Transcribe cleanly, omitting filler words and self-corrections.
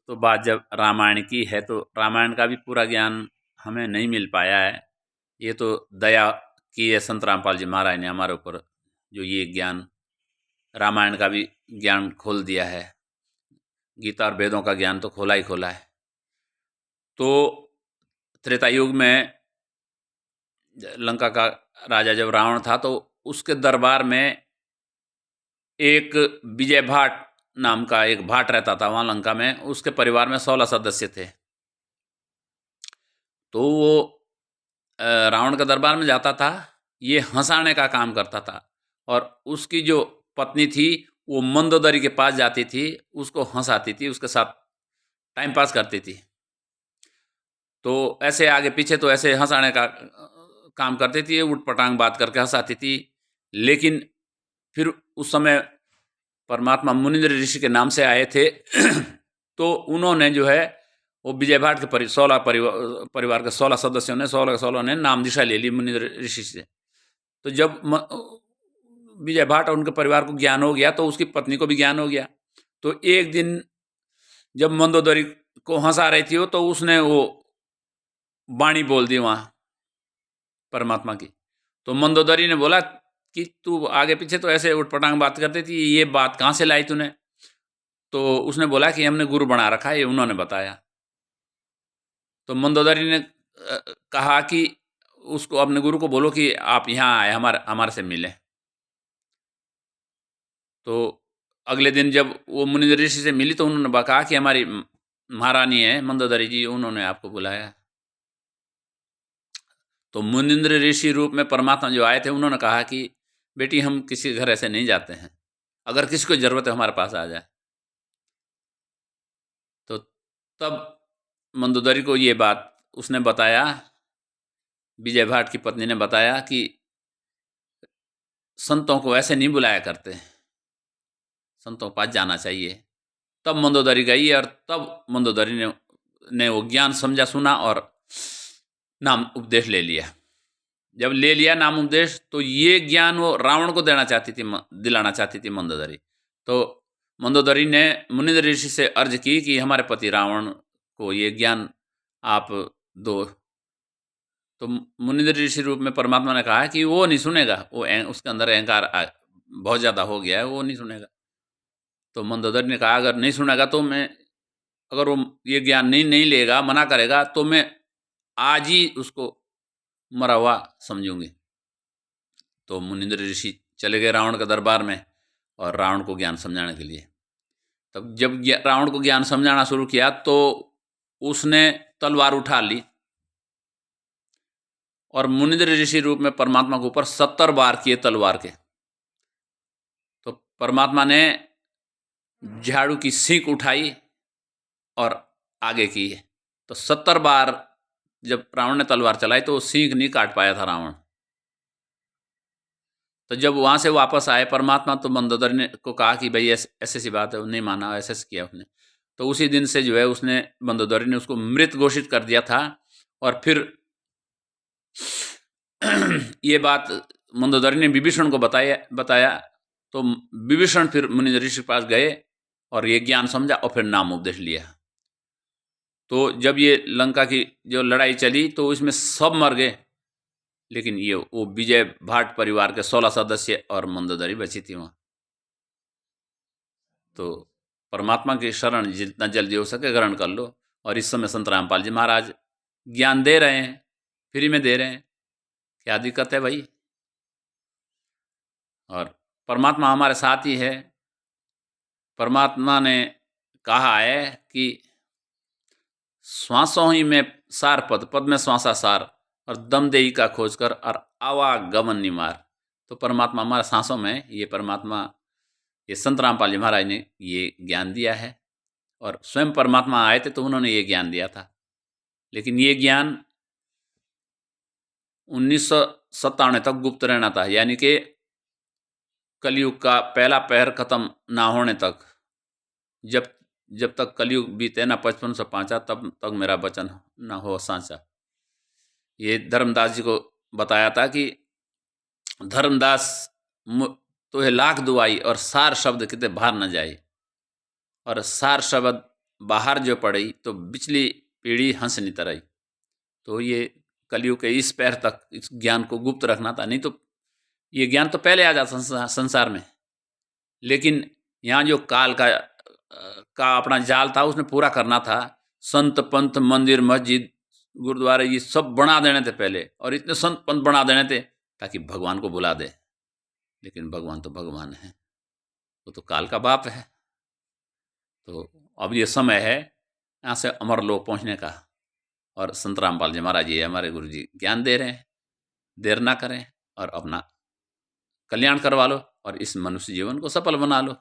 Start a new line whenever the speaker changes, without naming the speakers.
तो बात जब रामायण की है तो रामायण का भी पूरा ज्ञान हमें नहीं मिल पाया है। ये तो दया की है संत रामपाल जी महाराज ने हमारे ऊपर, जो ये ज्ञान रामायण का भी ज्ञान खोल दिया है। गीता और वेदों का ज्ञान तो खोला ही खोला है। तो त्रेता युग में लंका का राजा जब रावण था तो उसके दरबार में एक विजय भाट नाम का एक भाट रहता था वहाँ लंका में। उसके परिवार में 16 सदस्य थे। तो वो रावण के दरबार में जाता था, ये हंसाने का काम करता था। और उसकी जो पत्नी थी वो मंदोदरी के पास जाती थी, उसको हंसाती थी, उसके साथ टाइम पास करती थी। तो ऐसे आगे पीछे तो ऐसे हंसाने का काम करती थी, उठ पटांग बात करके हंसाती थी। लेकिन फिर उस समय परमात्मा मुनिंद्र ऋषि के नाम से आए थे तो उन्होंने जो है वो विजय भाट के 16 परिवार के 16 सदस्यों ने 16 के 16 ने नाम दिशा ले ली मुनिंद्र ऋषि से। तो जब विजय भाट और उनके परिवार को ज्ञान हो गया तो उसकी पत्नी को भी ज्ञान हो गया। तो एक दिन जब मंदोदरी को हंसा रही थी वो, तो उसने वो वाणी बोल दी वहाँ परमात्मा की। तो मंदोदरी ने बोला कि तू आगे पीछे तो ऐसे उठपटांग बात करती थी, ये बात कहाँ से लाई तूने? तो उसने बोला कि हमने गुरु बना रखा है, ये उन्होंने बताया। तो मंदोदरी ने कहा कि उसको अपने गुरु को बोलो कि आप यहाँ आए, हमारे से मिले। तो अगले दिन जब वो मुनिंद्र ऋषि से मिली तो उन्होंने कहा कि हमारी महारानी है मंदोदरी जी, उन्होंने आपको बुलाया। तो मुनिंद्र ऋषि रूप में परमात्मा जो आए थे उन्होंने कहा कि बेटी हम किसी के घर ऐसे नहीं जाते हैं, अगर किसी को ज़रूरत है हमारे पास आ जाए। तो तब मंदोदरी को ये बात उसने बताया, विजय भाट की पत्नी ने बताया कि संतों को ऐसे नहीं बुलाया करते, संतों के पास जाना चाहिए। तब मंदोदरी गई और तब मंदोदरी ने वो ज्ञान समझा, सुना और नाम उपदेश ले लिया। जब ले लिया नाम उपदेश तो ये ज्ञान वो रावण को देना चाहती थी, दिलाना चाहती थी मंदोदरी। तो मंदोदरी ने मुनिंद्र ऋषि से अर्ज की कि हमारे पति रावण को ये ज्ञान आप दो। तो मुनिंद्र ऋषि रूप में परमात्मा ने कहा कि वो नहीं सुनेगा, वो उसके अंदर अहंकार बहुत ज़्यादा हो गया है, वो नहीं सुनेगा। तो मंदोदरी ने कहा अगर नहीं सुनेगा तो मैं, अगर वो ये ज्ञान नहीं लेगा, मना करेगा, तो मैं आज ही उसको मरा हुआ समझूंगी। तो मुनिंद्र ऋषि चले गए रावण के दरबार में और रावण को ज्ञान समझाने के लिए। तब जब रावण को ज्ञान समझाना शुरू किया तो उसने तलवार उठा ली और मुनिंद्र ऋषि रूप में परमात्मा के ऊपर 70 बार किए तलवार के। तो परमात्मा ने झाड़ू की सींक उठाई और आगे की। तो 70 बार जब रावण ने तलवार चलाई तो वो सींक नहीं काट पाया था रावण। तो जब वहाँ से वापस आए परमात्मा तो मंदोदरी ने को कहा कि भाई ऐसी सी बात है, नहीं माना, ऐसे किया उसने। तो उसी दिन से जो है उसने मंदोदरी ने उसको मृत घोषित कर दिया था। और फिर ये बात मंदोदरी ने विभीषण को बताया। तो विभीषण फिर मुनि ऋषि के पास गए और ये ज्ञान समझा और फिर नाम उपदेश लिया। तो जब ये लंका की जो लड़ाई चली तो इसमें सब मर गए, लेकिन ये वो विजय भाट परिवार के 16 सदस्य और मंदोदरी बची थी वहाँ। तो परमात्मा की शरण जितना जल्दी हो सके ग्रहण कर लो। और इस समय संत रामपाल जी महाराज ज्ञान दे रहे हैं, फ्री में दे रहे हैं, क्या दिक्कत है भाई? और परमात्मा हमारे साथ ही है। परमात्मा ने कहा है कि श्वासों ही में सार पद, पद में श्वासा सार, और दम देही का खोज कर और आवागमन निमार। तो परमात्मा हमारे सांसों में, ये परमात्मा, ये संत रामपाल जी महाराज ने ये ज्ञान दिया है। और स्वयं परमात्मा आए थे तो उन्होंने ये ज्ञान दिया था। लेकिन ये ज्ञान 1997 तक गुप्त रहना था, यानी कि कलयुग का पहला पहर खत्म ना होने तक, जब तक कलयुग बीते ना 55 तब तक मेरा वचन ना हो सांचा। ये धर्मदास जी को बताया था कि धर्मदास तो है लाख दुआई और सार शब्द कितने बाहर न जाए। और सार शब्द बाहर जो पड़ी तो बिचली पीढ़ी हंस नहीं तरई। तो ये कलयुग के इस पैर तक इस ज्ञान को गुप्त रखना था, नहीं तो ये ज्ञान तो पहले आ जाता संसार में, लेकिन यहाँ जो काल का अपना जाल था उसने पूरा करना था। संत पंथ मंदिर मस्जिद गुरुद्वारे ये सब बना देने थे पहले, और इतने संत पंथ बना देने थे ताकि भगवान को बुला दे, लेकिन भगवान तो भगवान है, वो तो काल का बाप है। तो अब ये समय है यहाँ से अमर लोक पहुँचने का, और संत रामपाल जी महाराज जी हमारे गुरु जी ज्ञान दे रहे हैं। देर ना करें और अपना कल्याण करवा लो और इस मनुष्य जीवन को सफल बना लो।